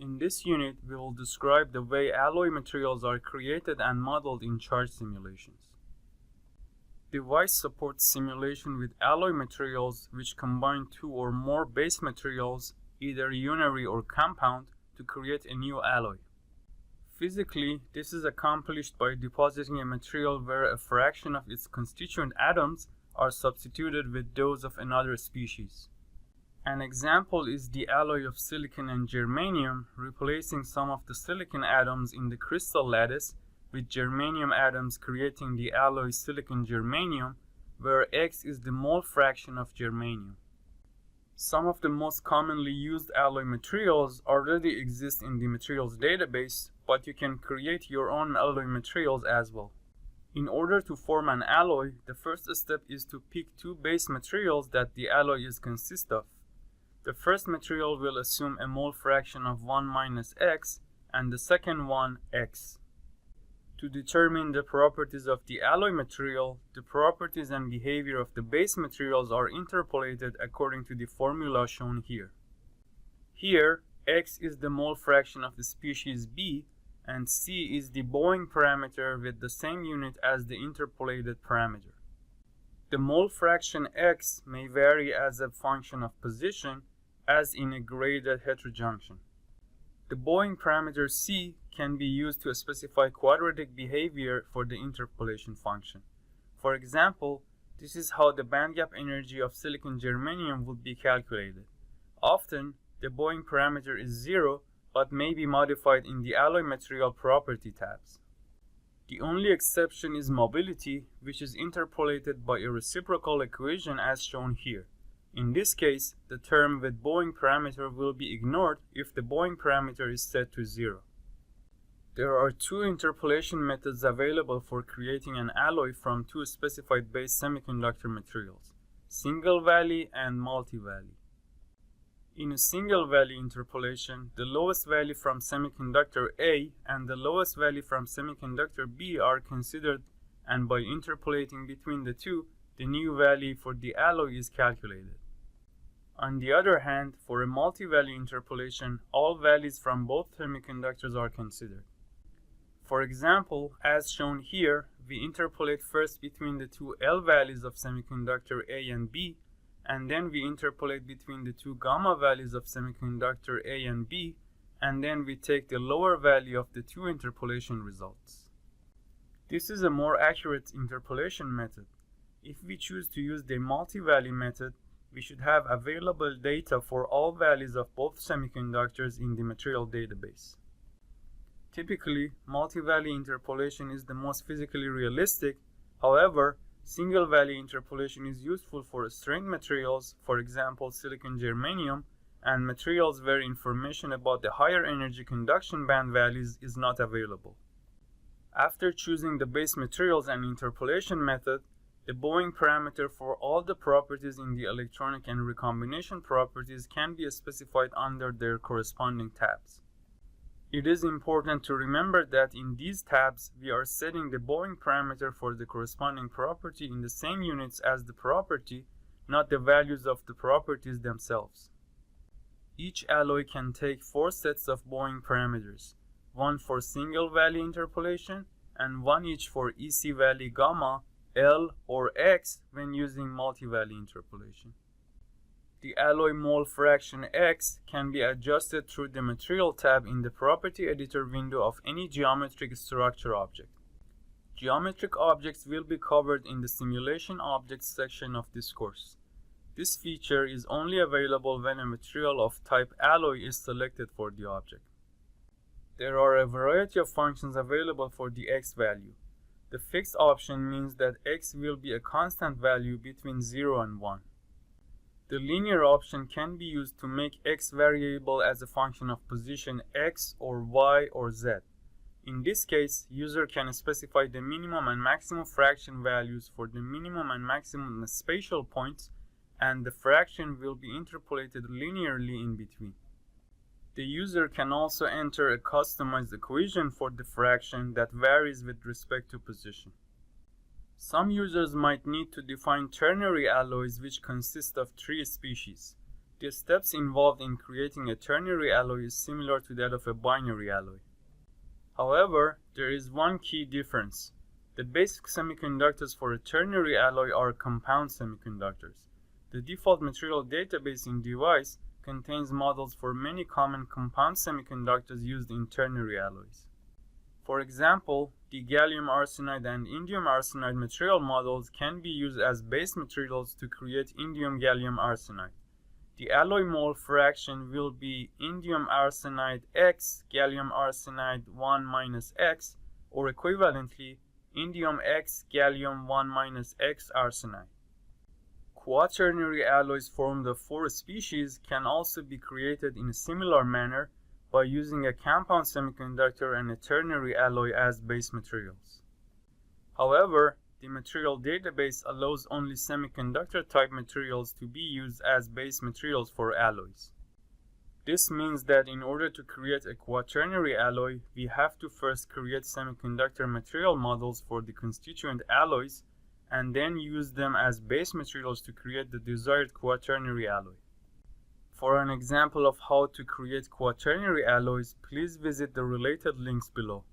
In this unit, we will describe the way alloy materials are created and modeled in charge simulations. Device supports simulation with alloy materials which combine two or more base materials, either unary or compound, to create a new alloy. Physically, this is accomplished by depositing a material where a fraction of its constituent atoms are substituted with those of another species. An example is the alloy of silicon and germanium, replacing some of the silicon atoms in the crystal lattice with germanium atoms, creating the alloy silicon-germanium, where X is the mole fraction of germanium. Some of the most commonly used alloy materials already exist in the materials database, but you can create your own alloy materials as well. In order to form an alloy, the first step is to pick two base materials that the alloy is consist of. The first material will assume a mole fraction of 1 minus X, and the second one X. To determine the properties of the alloy material, the properties and behavior of the base materials are interpolated according to the formula shown here. Here, X is the mole fraction of the species B, and C is the Boing parameter with the same unit as the interpolated parameter. The mole fraction X may vary as a function of position, as in a graded heterojunction. The Boing parameter C can be used to specify quadratic behavior for the interpolation function. For example, this is how the bandgap energy of silicon germanium would be calculated. Often, the Boing parameter is 0, but may be modified in the alloy material property tabs. The only exception is mobility, which is interpolated by a reciprocal equation as shown here. In this case, the term with Boing parameter will be ignored if the Boing parameter is set to 0. There are two interpolation methods available for creating an alloy from two specified base semiconductor materials, single valley and multi-valley. In a single valley interpolation, the lowest value from semiconductor A and the lowest value from semiconductor B are considered, and by interpolating between the two, the new value for the alloy is calculated. On the other hand, for a multi-valley interpolation, all values from both semiconductors are considered. For example, as shown here, we interpolate first between the two L values of semiconductor A and B, and then we interpolate between the two gamma values of semiconductor A and B, and then we take the lower value of the two interpolation results. This is a more accurate interpolation method. If we choose to use the multi-valley method, we should have available data for all values of both semiconductors in the material database. Typically, multi-valley interpolation is the most physically realistic. However, single-valley interpolation is useful for strained materials, for example silicon germanium, and materials where information about the higher energy conduction band values is not available. After choosing the base materials and interpolation method, the Boing parameter for all the properties in the electronic and recombination properties can be specified under their corresponding tabs. It is important to remember that in these tabs, we are setting the Boing parameter for the corresponding property in the same units as the property, not the values of the properties themselves. Each alloy can take 4 sets of Boing parameters, one for single valley interpolation and one each for EC valley gamma, L, or X when using multi-valley interpolation. The alloy mole fraction X can be adjusted through the Material tab in the Property Editor window of any geometric structure object. Geometric objects will be covered in the Simulation Objects section of this course. This feature is only available when a material of type alloy is selected for the object. There are a variety of functions available for the X value. The fixed option means that X will be a constant value between 0 and 1. The linear option can be used to make X variable as a function of position X or Y or Z. In this case, user can specify the minimum and maximum fraction values for the minimum and maximum spatial points, and the fraction will be interpolated linearly in between. The user can also enter a customized equation for the fraction that varies with respect to position. Some users might need to define ternary alloys which consist of 3 species. The steps involved in creating a ternary alloy is similar to that of a binary alloy. However, there is one key difference. The basic semiconductors for a ternary alloy are compound semiconductors. The default material database in device contains models for many common compound semiconductors used in ternary alloys. For example, the gallium arsenide and indium arsenide material models can be used as base materials to create indium gallium arsenide. The alloy mole fraction will be indium arsenide X gallium arsenide 1 minus X, or equivalently, indium X gallium 1 minus X arsenide. Quaternary alloys formed of 4 species can also be created in a similar manner by using a compound semiconductor and a ternary alloy as base materials. However, the material database allows only semiconductor type materials to be used as base materials for alloys. This means that in order to create a quaternary alloy, we have to first create semiconductor material models for the constituent alloys and then use them as base materials to create the desired quaternary alloy. For an example of how to create quaternary alloys, please visit the related links below.